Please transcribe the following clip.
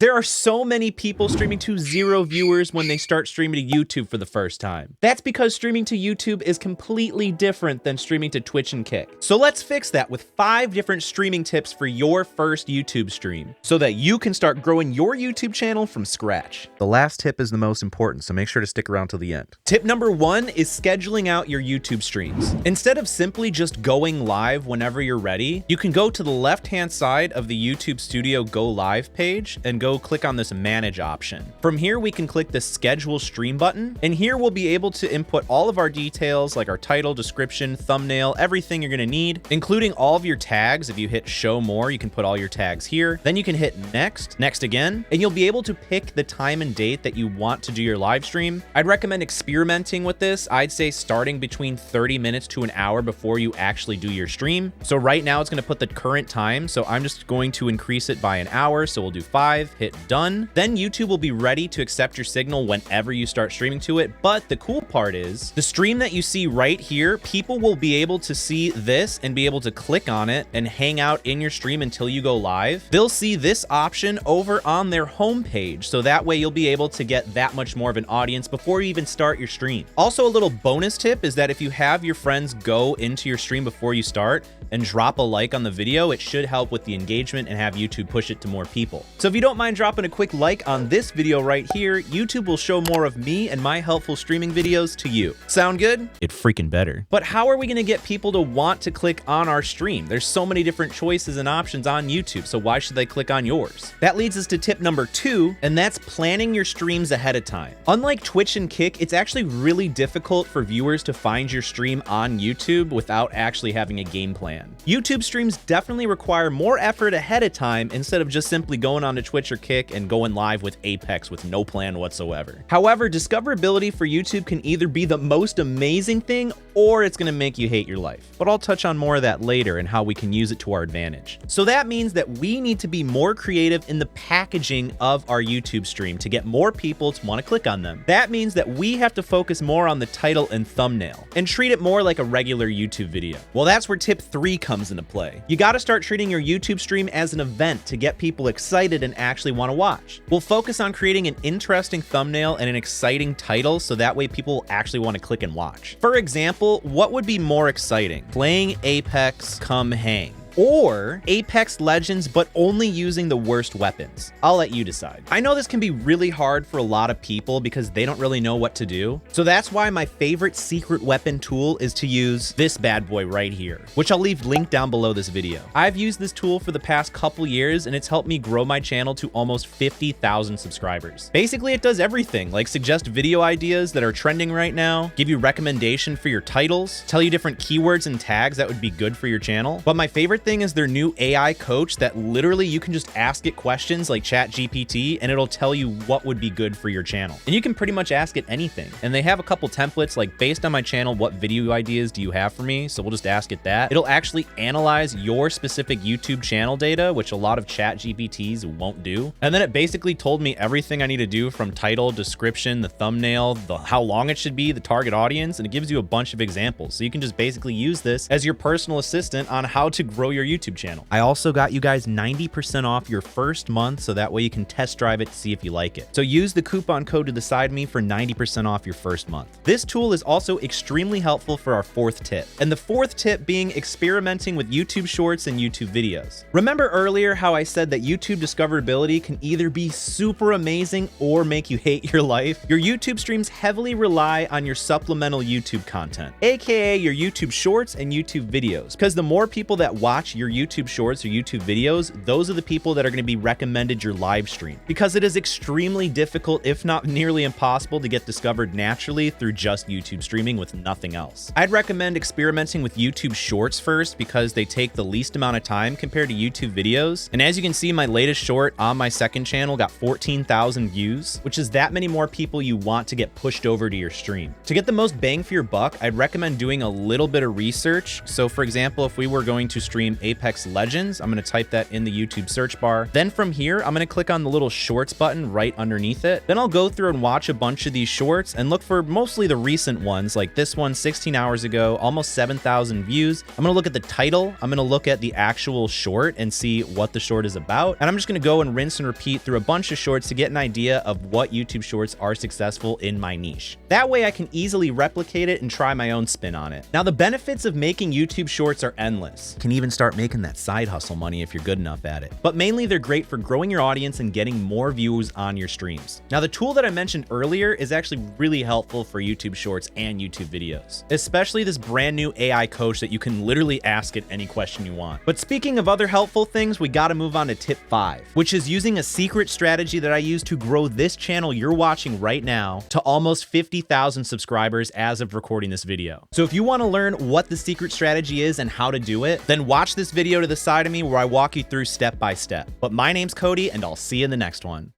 There are so many people streaming to 0 viewers when they start streaming to YouTube for the first time. That's because streaming to YouTube is completely different than streaming to Twitch and Kick. So let's fix that with 5 different streaming tips for your first YouTube stream so that you can start growing your YouTube channel from scratch. The last tip is the most important, so make sure to stick around till the end. Tip number 1 is scheduling out your YouTube streams. Instead of simply just going live whenever you're ready, you can go to the left-hand side of the YouTube Studio Go Live page and go click on this manage option. From here, we can click the schedule stream button, and here we'll be able to input all of our details like our title, description, thumbnail, everything you're gonna need, including all of your tags. If you hit show more, you can put all your tags here. Then you can hit next again, and you'll be able to pick the time and date that you want to do your live stream. I'd recommend experimenting with this. I'd say starting between 30 minutes to an hour before you actually do your stream. So right now it's gonna put the current time, so I'm just going to increase it by an hour. So we'll do 5, hit done. Then YouTube will be ready to accept your signal whenever you start streaming to it. But the cool part is the stream that you see right here, people will be able to see this and be able to click on it and hang out in your stream until you go live. They'll see this option over on their homepage. So that way you'll be able to get that much more of an audience before you even start your stream. Also, a little bonus tip is that if you have your friends go into your stream before you start and drop a like on the video, it should help with the engagement and have YouTube push it to more people. So if you don't mind dropping a quick like on this video right here, YouTube will show more of me and my helpful streaming videos to you. Sound good? It freaking better. But how are we gonna get people to want to click on our stream? There's so many different choices and options on YouTube, so why should they click on yours? That leads us to tip number 2, and that's planning your streams ahead of time. Unlike Twitch and Kick, it's actually really difficult for viewers to find your stream on YouTube without actually having a game plan. YouTube streams definitely require more effort ahead of time instead of just simply going on to Twitch or Kick and going live with Apex with no plan whatsoever. However, discoverability for YouTube can either be the most amazing thing or it's gonna make you hate your life. But I'll touch on more of that later and how we can use it to our advantage. So that means that we need to be more creative in the packaging of our YouTube stream to get more people to wanna click on them. That means that we have to focus more on the title and thumbnail and treat it more like a regular YouTube video. Well, that's where tip 3 comes into play. You gotta start treating your YouTube stream as an event to get people excited and actually wanna watch. We'll focus on creating an interesting thumbnail and an exciting title so that way people will actually wanna click and watch. For example, what would be more exciting? Playing Apex come hang, or Apex Legends but only using the worst weapons? I'll let you decide. I know this can be really hard for a lot of people because they don't really know what to do. So that's why my favorite secret weapon tool is to use this bad boy right here, which I'll leave linked down below this video. I've used this tool for the past couple years and it's helped me grow my channel to almost 50,000 subscribers. Basically, it does everything, like suggest video ideas that are trending right now, give you recommendation for your titles, tell you different keywords and tags that would be good for your channel. But my favorite thing is their new AI coach that literally you can just ask it questions like ChatGPT and it'll tell you what would be good for your channel. And you can pretty much ask it anything. And they have a couple templates like, based on my channel, what video ideas do you have for me? So we'll just ask it that. It'll actually analyze your specific YouTube channel data, which a lot of ChatGPTs won't do. And then it basically told me everything I need to do from title, description, the thumbnail, how long it should be, the target audience, and it gives you a bunch of examples. So you can just basically use this as your personal assistant on how to grow your YouTube channel. I also got you guys 90% off your first month, so that way you can test drive it to see if you like it. So use the coupon code to the side me for 90% off your first month. This tool is also extremely helpful for our 4th tip. And the 4th tip being experimenting with YouTube shorts and YouTube videos. Remember earlier how I said that YouTube discoverability can either be super amazing or make you hate your life? Your YouTube streams heavily rely on your supplemental YouTube content, aka your YouTube shorts and YouTube videos, because the more people that watch your YouTube shorts or YouTube videos, those are the people that are going to be recommended your live stream, because it is extremely difficult, if not nearly impossible, to get discovered naturally through just YouTube streaming with nothing else. I'd recommend experimenting with YouTube shorts first because they take the least amount of time compared to YouTube videos. And as you can see, my latest short on my second channel got 14,000 views, which is that many more people you want to get pushed over to your stream. To get the most bang for your buck, I'd recommend doing a little bit of research. So for example, if we were going to stream stream Apex Legends. I'm going to type that in the YouTube search bar. Then from here, I'm going to click on the little shorts button right underneath it. Then I'll go through and watch a bunch of these shorts and look for mostly the recent ones, like this one 16 hours ago, almost 7,000 views. I'm going to look at the title. I'm going to look at the actual short and see what the short is about. And I'm just going to go and rinse and repeat through a bunch of shorts to get an idea of what YouTube shorts are successful in my niche. That way I can easily replicate it and try my own spin on it. Now, the benefits of making YouTube shorts are endless. You can even start making that side hustle money if you're good enough at it. But mainly they're great for growing your audience and getting more views on your streams. Now, the tool that I mentioned earlier is actually really helpful for YouTube shorts and YouTube videos, especially this brand new AI coach that you can literally ask it any question you want. But speaking of other helpful things, we got to move on to tip 5, which is using a secret strategy that I use to grow this channel you're watching right now to almost 50,000 subscribers as of recording this video. So if you want to learn what the secret strategy is and how to do it, then watch this video to the side of me where I walk you through step by step. But my name's Cody, and I'll see you in the next one.